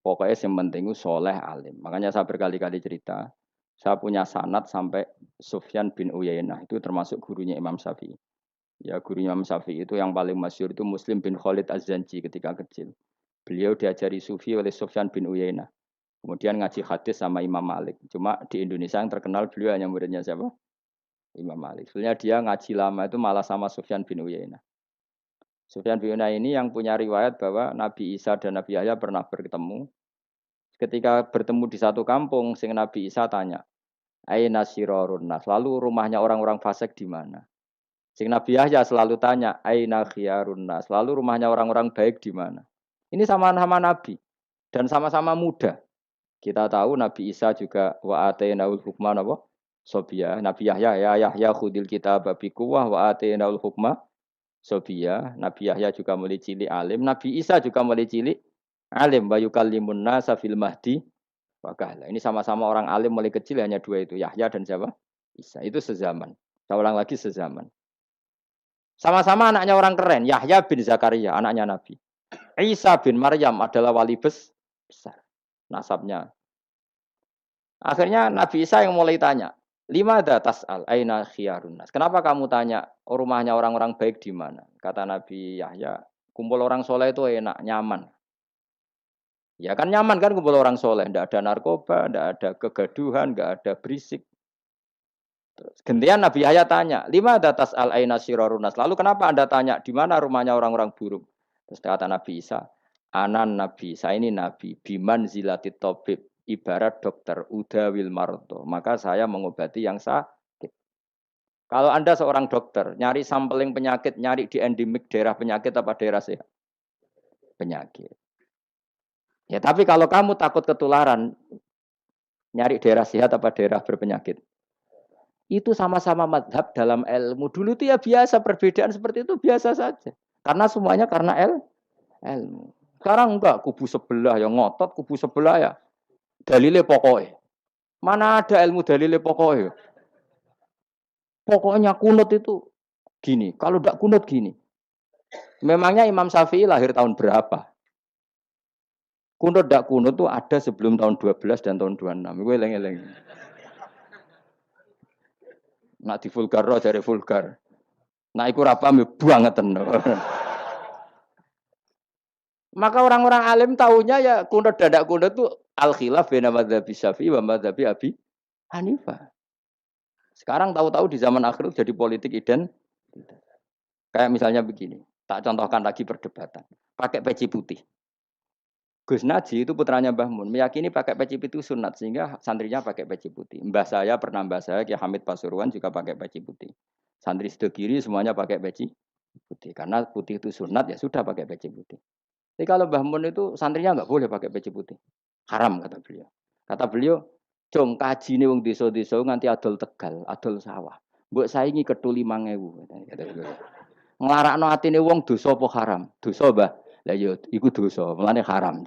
Pokoknya yang penting itu soleh alim. Makanya saya berkali-kali cerita, saya punya sanad sampai Sufyan bin Uyainah itu termasuk gurunya Imam Syafi'i. Ya gurunya Imam Syafi'i itu yang paling masyhur itu Muslim bin Khalid Az-Zanji ketika kecil. Beliau diajari sufi oleh Sufyan bin Uyainah. Kemudian ngaji hadis sama Imam Malik. Cuma di Indonesia yang terkenal beliau hanya muridnya siapa? Imam Malik. Sebenarnya dia ngaji lama itu malah sama Sufyan bin Uyainah. Sufyan bin Uyainah ini yang punya riwayat bahwa Nabi Isa dan Nabi Yahya pernah bertemu. Ketika bertemu di satu kampung, sing Nabi Isa tanya, Aina sirorun nas. Lalu rumahnya orang-orang fasik di mana? Sing Nabi Yahya selalu tanya, Aina khiyarun nas. Lalu rumahnya orang-orang baik di mana? Ini sama-sama Nabi dan sama-sama muda. Kita tahu Nabi Isa juga wa atainaul hukma napa? Sobia. Nabi Yahya ya Yahya khudil kitab bi quwwah wa atainaul hukma sobia. Nabi Yahya juga mulai cilik alim. Nabi Isa juga mulai cilik alim wa yukallimun nasa fil mahdi wa kahla. Ini sama-sama orang alim mulai kecil hanya dua itu, Yahya dan siapa? Isa. Itu sezaman. Saya ulang lagi sezaman. Sama-sama anaknya orang keren, Yahya bin Zakaria, anaknya Nabi. Isa bin Maryam adalah wali besar nasabnya. Akhirnya Nabi Isa yang mulai tanya, lima ada tas'al, aina khiyarun nas. Kenapa kamu tanya rumahnya orang-orang baik di mana? Kata Nabi Yahya, kumpul orang soleh itu enak, nyaman. Ya kan nyaman kan kumpul orang soleh, tidak ada narkoba, tidak ada kegaduhan, tidak ada berisik. Terus gantian Nabi Yahya tanya, lima ada tas'al aina sirarun nas. Lalu kenapa Anda tanya di mana rumahnya orang-orang buruk? Terus kata Nabi Isa, anan Nabi, saya ini Nabi, biman zilatit tobib, ibarat dokter, udawil marto. Maka saya mengobati yang sakit. Kalau Anda seorang dokter, nyari sampling penyakit, nyari di endemik daerah penyakit apa daerah sehat? Penyakit. Ya tapi kalau kamu takut ketularan, nyari daerah sehat apa daerah berpenyakit? Itu sama-sama madhab dalam ilmu. Dulu itu ya biasa, perbedaan seperti itu biasa saja. Karena semuanya karena ilmu. Sekarang enggak, kubu sebelah yang ngotot, kubu sebelah ya dalile pokoknya. Mana ada ilmu dalile pokoknya? Pokoknya kunut itu gini, kalau enggak kunut gini. Memangnya Imam Syafi'i lahir tahun berapa? Kunut enggak kunut itu ada sebelum tahun 12 dan tahun 26. Gue eleng-eleng. Nak di vulgar roh dari vulgar. Nah iku ra paham banget. Maka orang-orang alim tahunya ya kunut dadak kunut itu al-khilaf baina madzhabi Syafi'i wa madzhabi Abi Hanifah. Sekarang tahu-tahu di zaman akhir jadi politik identitas. Kayak misalnya begini, tak contohkan lagi perdebatan. Pakai peci putih. Gus Naji itu putranya Mbah Mun, meyakini pakai peci putih sunat sehingga santrinya pakai peci putih. Mbah saya Kiai Hamid Pasuruan juga pakai peci putih. Santri sedekiri semuanya pakai peci putih karena putih itu sunat ya sudah pakai peci putih. Tapi kalau Mbah Mun itu santrinya nggak boleh pakai peci putih. Haram kata beliau. Kata beliau, "Cung kaji ini wong desa-desa nganti adol Tegal, adol sawah. Mbok saingi ketuli 5.000." Kata beliau. Nglarakno atine wong dosa apa haram? Dosa, Mbah. Lah ya iku dosa, mulane haram.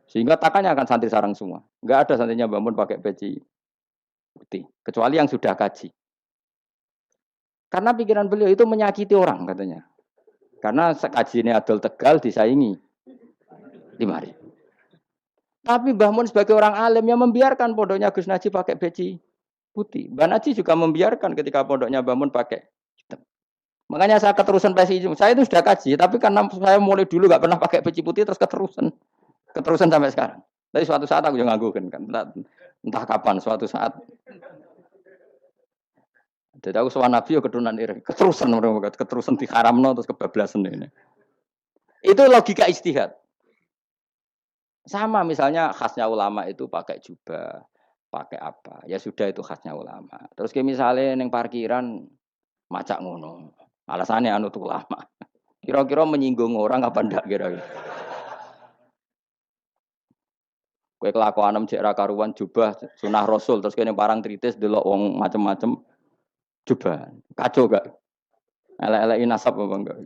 Sehingga takannya akan santri sarang semua. Enggak ada santrinya Mbah Mun pakai peci putih, kecuali yang sudah kaji. Karena pikiran beliau itu menyakiti orang katanya. Karena kaji ini adol Tegal disaingi 5.000. Tapi Mbah Mun sebagai orang alim yang membiarkan pondoknya Gus Naji pakai peci putih. Mbah Naji juga membiarkan ketika pondoknya Mbah Mun pakai hitam. Makanya saya keterusan peci. Saya itu sudah kaji, tapi karena saya mulai dulu nggak pernah pakai peci putih terus keterusan sampai sekarang. Tapi suatu saat aku juga nganggukan kan, entah kapan suatu saat. Jadi aku soal Nabi ya keturunan iri, keterusan diharamno terus kebablasan ini. Itu logika istihad. Sama misalnya khasnya ulama itu pakai jubah, pakai apa? Ya sudah itu khasnya ulama. Terus kayak misalnya neng parkiran macak ngono. Alasannya anut ulama. Kira-kira menyinggung orang apa ndak kira-kira? Kue kelakuan cek ra karuan jubah sunah Rasul terus kene parang tritis delok wong macem-macem jubah. Kacau gak? Elek-eleki nasab apa enggak?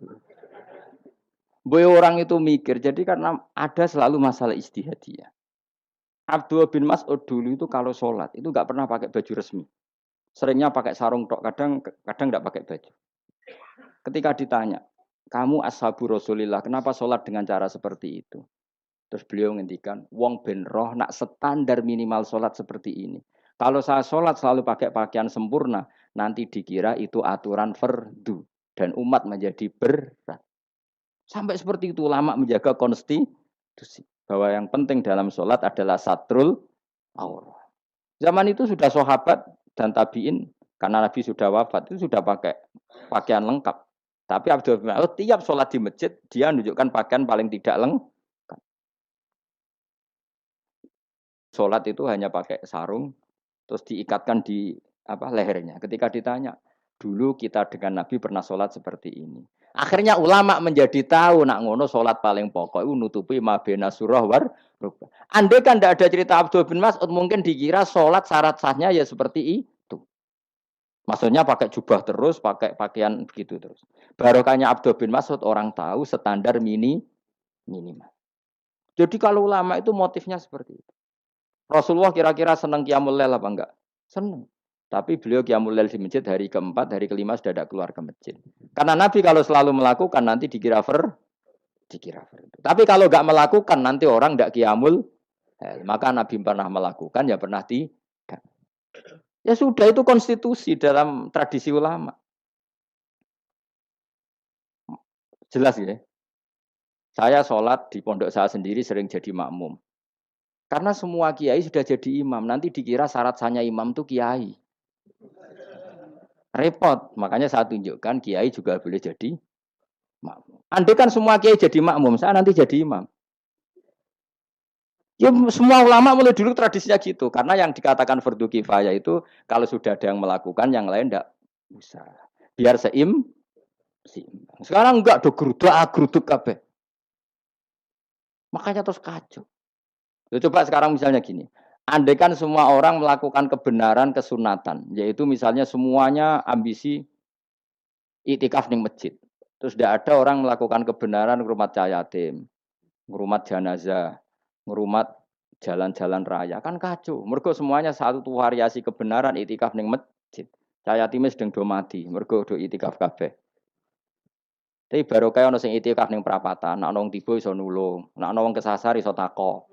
Boy orang itu mikir, jadi karena ada selalu masalah ijtihadiyah. Abdullah bin Mas'ud dulu itu kalau sholat itu nggak pernah pakai baju resmi. Seringnya pakai sarung tok, kadang nggak pakai baju. Ketika ditanya, kamu ashabu Rasulillah, kenapa sholat dengan cara seperti itu? Terus beliau ngendikan, wong ben roh nak standar minimal sholat seperti ini. Kalau saya sholat selalu pakai pakaian sempurna, nanti dikira itu aturan fardu dan umat menjadi berat. Sampai seperti itu ulama menjaga konstitusi bahwa yang penting dalam sholat adalah satrul aurat. Zaman itu sudah sahabat dan tabiin karena Nabi sudah wafat itu sudah pakai pakaian lengkap. Tapi Abdul bin Mas'ud tiap sholat di masjid dia menunjukkan pakaian paling tidak lengkap. Sholat itu hanya pakai sarung terus diikatkan di lehernya. Ketika ditanya, dulu kita dengan Nabi pernah sholat seperti ini. Akhirnya ulama menjadi tahu nak ngono sholat paling pokok itu nutupi mabena surah war rukbah. Andai kan tidak ada cerita Abdul bin Mas'ud mungkin dikira sholat syarat sahnya ya seperti itu. Maksudnya pakai jubah terus, pakai pakaian begitu terus. Barokahnya Abdul bin Mas'ud orang tahu standar minimal. Jadi kalau ulama itu motifnya seperti itu. Rasulullah kira-kira senang qiyamul lail apa enggak? Senang. Tapi beliau qiyamul lail di masjid hari keempat, hari kelima sudah tidak keluar ke masjid. Karena Nabi kalau selalu melakukan nanti dikira fardu. Tapi kalau enggak melakukan nanti orang enggak qiyamul lail. Maka Nabi pernah melakukan ya pernah tidak. Ya sudah itu konstitusi dalam tradisi ulama. Jelas ya. Saya sholat di pondok saya sendiri sering jadi makmum. Karena semua kiai sudah jadi imam, nanti dikira syarat sahnya imam itu kiai. Repot, makanya saya tunjukkan kiai juga boleh jadi makmum. Andai kan semua kiai jadi makmum, saya nanti jadi imam. Ya semua ulama mulai dulu tradisinya gitu, karena yang dikatakan fardu kifayah itu kalau sudah ada yang melakukan, yang lain tidak usah. Biar seimbang. Sekarang enggak do geruduk kabeh. Makanya terus kacau. Coba sekarang misalnya gini, andai kan semua orang melakukan kebenaran kesunatan, yaitu misalnya semuanya ambisi iktikaf di masjid. Terus tidak ada orang melakukan kebenaran ngurumat yatim, ngurumat jenazah, ngurumat jalan-jalan raya. Kan kacau. Mergo semuanya satu variasi kebenaran iktikaf di masjid. Yatim sedang do mati, mergo do iktikaf kabeh. Tapi baru kayak ono sing iktikaf ning perapatan, nek ono wong tiba iso nulung, nek ono wong kesasar iso takok.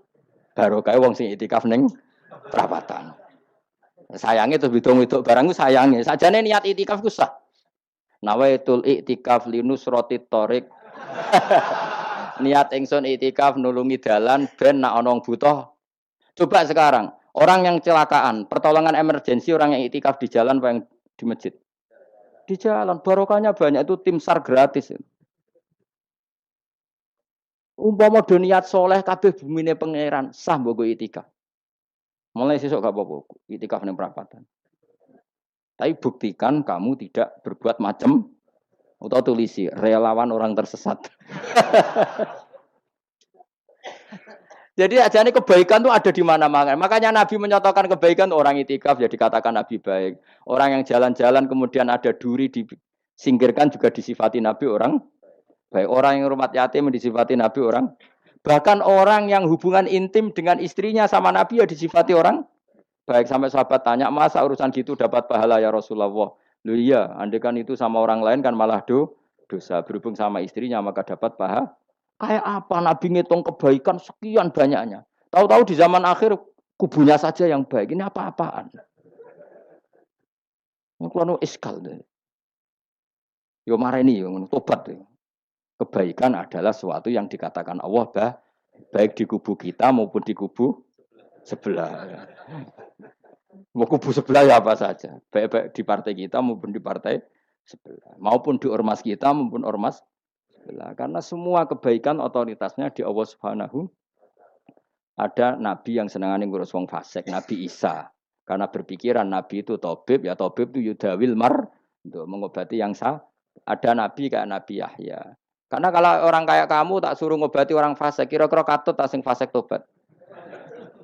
Baru kayak wong sing itikaf ning perapatan. Sayange terus bidung-bidung barang ku sayange. Sajane niat itikaf ku sah. Nawaitul iktikaf linusrati thoriq. Niat ingsun itikaf nulungi dalan ben nak ana wong butuh. Coba sekarang, orang yang kecelakaan, pertolongan emergensi orang yang itikaf di jalan apa yang di masjid? Di jalan, barokahnya banyak itu tim SAR gratis. Umpama do niat soleh kabeh bumine pangeran, sah mbok itikaf. Mulai sesuk gak apa-apa, itikaf ning perapatan. Tapi buktikan kamu tidak berbuat macam atau tulisi relawan orang tersesat. Jadi ajane kebaikan itu ada di mana-mana. Makanya Nabi menyatakan kebaikan orang itikaf ya dikatakan Nabi baik. Orang yang jalan-jalan kemudian ada duri disingkirkan juga disifati Nabi orang baik. Orang yang rumah yatim disifati Nabi orang. Bahkan orang yang hubungan intim dengan istrinya sama Nabi ya disifati orang baik. Sampai sahabat tanya, masa urusan gitu dapat pahala ya Rasulullah? Loh iya, andai kan itu sama orang lain kan malah dosa. Berhubung sama istrinya maka dapat pahala. Kayak apa Nabi ngitung kebaikan sekian banyaknya. Tahu-tahu di zaman akhir kubunya saja yang baik. Ini apa-apaan? Kalau iskal deh. Yo mareni yo tobat deh. Kebaikan adalah sesuatu yang dikatakan Allah baik di kubu kita maupun di kubu sebelah. Mau kubu sebelah ya apa saja. Baik di partai kita maupun di partai sebelah. Maupun di ormas kita maupun ormas sebelah. Karena semua kebaikan otoritasnya di Allah Subhanahu. Ada nabi yang senangane ngurus wong fasik, Nabi Isa. Karena berpikiran nabi itu tabib, ya tabib itu yudawil untuk mengobati yang sah. Ada nabi kayak Nabi Yahya. Karena kalau orang kayak kamu tak suruh ngobati orang fasik, kira-kira katut tak sing fasik tobat.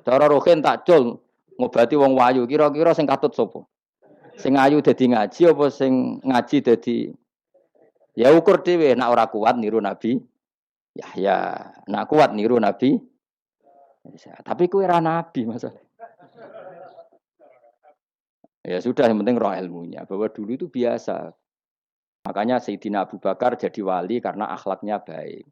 Cara rohin tak cul ngobati wong wayu, kira-kira sing katut sapa? Sing ayu dadi ngaji apa sing ngaji dadi ya ukur dhewe, nek ora kuat niru Nabi Yahya, nek kuat niru Nabi Isa. Tapi kowe ora nabi masalah. Ya sudah yang penting roh ilmunya, bahwa dulu itu biasa. Makanya Sayyidina Abu Bakar jadi wali karena akhlaknya baik.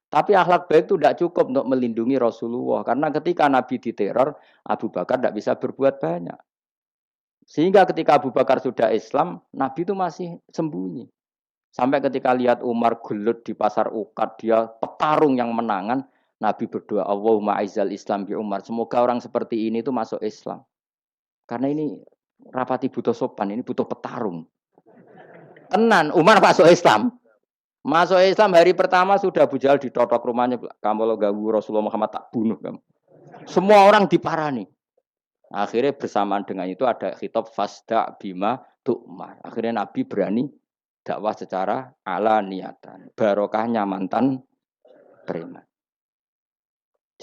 Tapi akhlak baik itu tidak cukup untuk melindungi Rasulullah. Karena ketika Nabi diteror, Abu Bakar tidak bisa berbuat banyak. Sehingga ketika Abu Bakar sudah Islam, Nabi itu masih sembunyi. Sampai ketika lihat Umar gelut di pasar Ukad, dia petarung yang menangan, Nabi berdoa, Allahumma aizal Islam bi Umar. Semoga orang seperti ini itu masuk Islam. Karena ini rapati butuh sopan, ini butuh petarung. Tenan, Umar masuk Islam. Masuk Islam hari pertama sudah Abu Jahal ditotok rumahnya. Kamu lo ganggu Rasulullah Muhammad tak bunuh kamu. Semua orang diparani. Akhirnya bersamaan dengan itu ada khitab fasda bima tu'mar. Akhirnya Nabi berani dakwah secara ala niatan. Barokahnya mantan preman.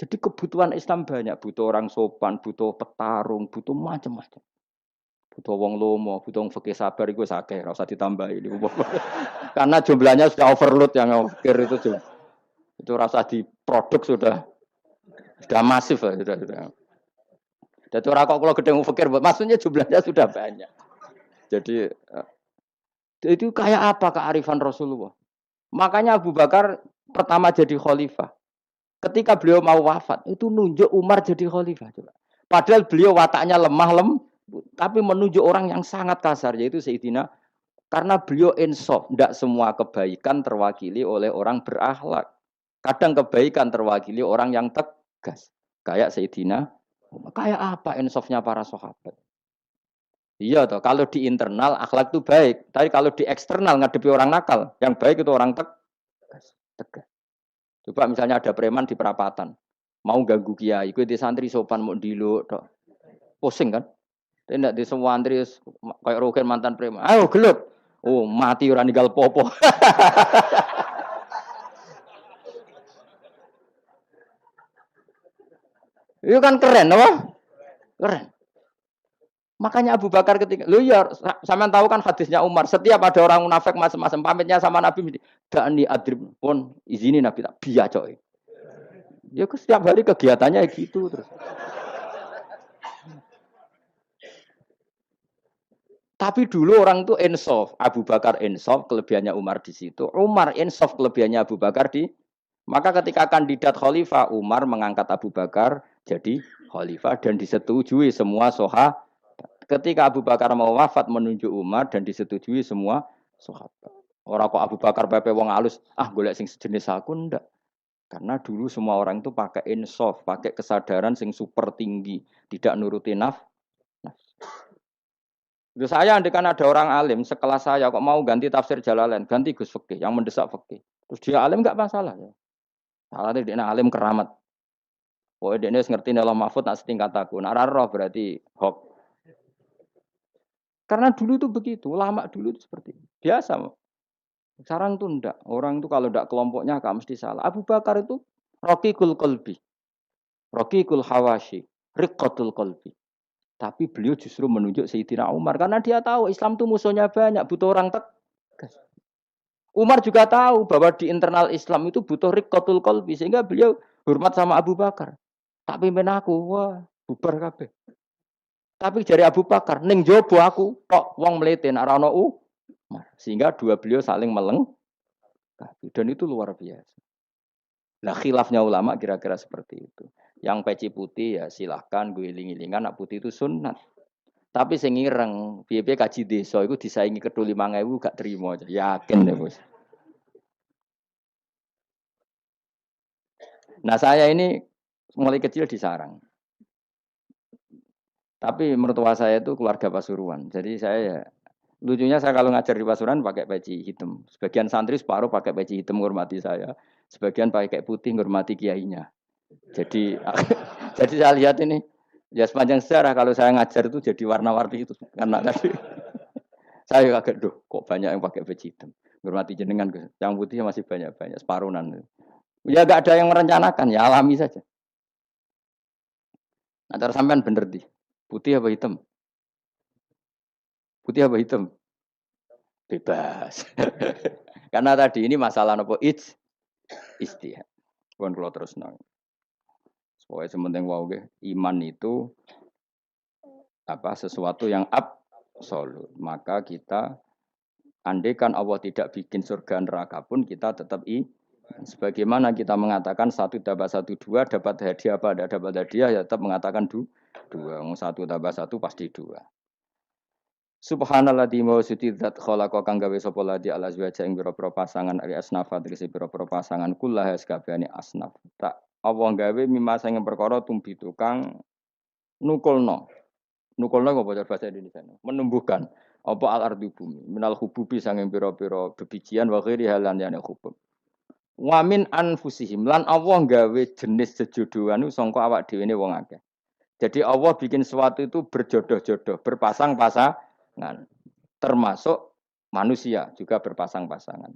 Jadi kebutuhan Islam banyak. Butuh orang sopan, butuh petarung, butuh macam-macam. Butuh wong lomo, butuh wong fakih sabar itu sakit, ora usah ditambahin. Karena jumlahnya sudah overload yang fakir itu. Itu rasa diproduk sudah masif lah, sudah. Jadi orang kok kalau gede fakir, maksudnya jumlahnya sudah banyak. Jadi itu kayak apa kearifan Rasulullah? Makanya Abu Bakar pertama jadi khalifah. Ketika beliau mau wafat, itu nunjuk Umar jadi khalifah. Padahal beliau wataknya lemah tapi menunjuk orang yang sangat kasar, yaitu Sayyidina. Karena beliau insaf, tidak semua kebaikan terwakili oleh orang berakhlak. Kadang kebaikan terwakili orang yang tegas. Kayak Sayyidina. Kayak apa insafnya para sahabat? Iya toh, kalau di internal akhlak itu baik. Tapi kalau di eksternal ngadepi orang nakal, yang baik itu orang tegas. Coba misalnya ada preman di perapatan. Mau ganggu kiai, itu di santri sopan mau dilo tok. Pusing kan? Tidak di semua antri kayak Rogen mantan preman. Ayo gelut. Oh, mati ora ninggal popo. Itu kan keren, apa? Keren. Makanya Abu Bakar ketika, lu ya, sampean tahu kan hadisnya Umar. Setiap ada orang munafik macam-macam pamitnya sama Nabi, dani adrib pun izini Nabi tak biya coy. Ya setiap hari kegiatannya gitu terus. Tapi dulu orang itu insaf, Abu Bakar insaf, kelebihannya Umar di situ. Umar insaf, kelebihannya Abu Bakar di. Maka ketika kandidat khalifah, Umar mengangkat Abu Bakar jadi khalifah dan disetujui semua sahabat. Ketika Abu Bakar mau wafat menunjuk Umar dan disetujui semua sahabat. Orang kok Abu Bakar pepe wong alus, golek sing sejenis aku ndak. Karena dulu semua orang itu pakai insaf, pakai kesadaran sing super tinggi, tidak nuruti nafsu. Terus saya andekan ada orang alim sekelas saya kok mau ganti tafsir Jalalain, ganti Gus Fikih yang mendesak Fikih. Terus dia alim enggak masalah ya. Salah dia alim keramat. Pokoknya dia ngerti dalam mahfud nak setingkat aku. Nak roh berarti hok. Karena dulu itu begitu, ulama dulu itu seperti itu. Biasa. Sekarang tuh enggak. Orang itu kalau enggak kelompoknya enggak mesti salah. Abu Bakar itu Raqiqul Qalbi. Raqiqul Hawashi. Riqqatul Qalbi. Tapi beliau justru menunjuk Sayyidina Umar. Karena dia tahu Islam itu musuhnya banyak. Butuh orang tegas. Umar juga tahu bahwa di internal Islam itu butuh riqqatul qalbi. Sehingga beliau hormat sama Abu Bakar. Tak pimpin aku. Wah, bubar kabeh. Tapi dari Abu Bakar, ning jobo aku, kok wong mlete nek ora ono Umar. Sehingga dua beliau saling melengkapi. Dan itu luar biasa. Nah, khilafnya ulama kira-kira seperti itu. Yang peci putih ya silahkan gue iling-ilingan, nak putih itu sunat. Tapi sing ireng, piye-piye kaji desa iku disaingi kedul 5.000 gak terima aja. Yakin deh, Bos. Nah, saya ini mulai kecil di sarang. Tapi mertua saya itu keluarga Pasuruan. Jadi saya ya lucunya saya kalau ngajar di Pasuruan pakai peci hitam. Sebagian santri separuh pakai peci hitam menghormati saya. Sebagian pakai putih menghormati kiainya. Jadi jadi saya lihat ini ya sepanjang sejarah kalau saya ngajar itu jadi warna-warni itu karena tadi saya kaget kok banyak yang pakai baju hitam. Menghormati jenengan yang putih masih banyak separuhan. Ya gak ada yang merencanakan, ya alami saja. Nah, cara sampean bener di putih apa hitam? Putih apa hitam? Bebas. Karena tadi ini masalah nopo istihad. Pun kalau terus nang. Pokoknya sementing wow iman itu sesuatu yang absolut. Maka kita andaikan Allah tidak bikin surga neraka pun kita tetap Sebagaimana kita mengatakan satu tambah satu dua dapat hadiah apa tidak dapat hadiah ya tetap mengatakan dua. Satu tambah satu pasti dua. Subhanallah di mau suci zat khalaqa kang gawe sapa ladi ala azwaja ing pira-pira pasangan ali asnafa tegese pira-pira pasangan kullah sakabehane asnaf. Tak Allah gawe mimma sing perkara tumbi tukang nukulno. Nukulno apa bocor bahasa Indonesia? Menumbuhkan apa al ardi bumi minal hububi sanging pira-pira bebijian wa ghairi halan yani hubub. Wamin anfusihim lan Allah gawe jenis sejodohan itu sangka awak dhewe ne wong akeh. Jadi Allah bikin sesuatu itu berjodoh-jodoh, berpasang-pasangan. Termasuk manusia juga berpasang-pasangan.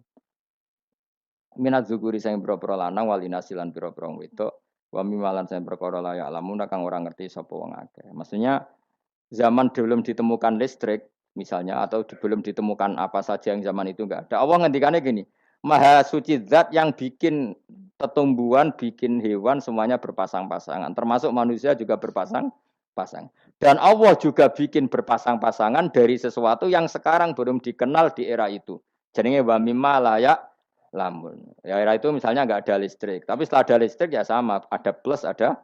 Minat zukuri sing pira-pira lanang walinasilan pira-pira wedok, wa mimalan sing perkara layak lamun kang ora ngerti sapa wong akeh. Maksudnya zaman belum ditemukan listrik misalnya atau belum ditemukan apa saja yang zaman itu enggak ada. Allah ngendikannya gini, Maha suci zat yang bikin tumbuhan, bikin hewan semuanya berpasang-pasangan, termasuk manusia juga berpasang-pasang. Dan Allah juga bikin berpasang-pasangan dari sesuatu yang sekarang belum dikenal di era itu. Jadinya wa mimma layak lamun. Ya era itu misalnya enggak ada listrik, tapi setelah ada listrik ya sama, ada plus, ada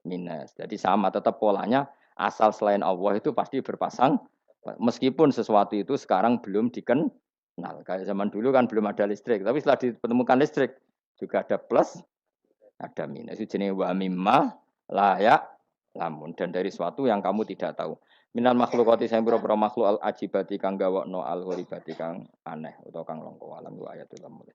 minus. Jadi sama, tetap polanya asal selain Allah itu pasti berpasang. Meskipun sesuatu itu sekarang belum dikenal. Kayak zaman dulu kan belum ada listrik. Tapi setelah ditemukan listrik juga ada plus, ada minus. Itu jenis wa mimma layak lamun. Dan dari sesuatu yang kamu tidak tahu. Minal makhlukati saya pura makhluk al ajibati kang gawakno al horibati kang aneh atau kang longko alam wa ayatul mulai.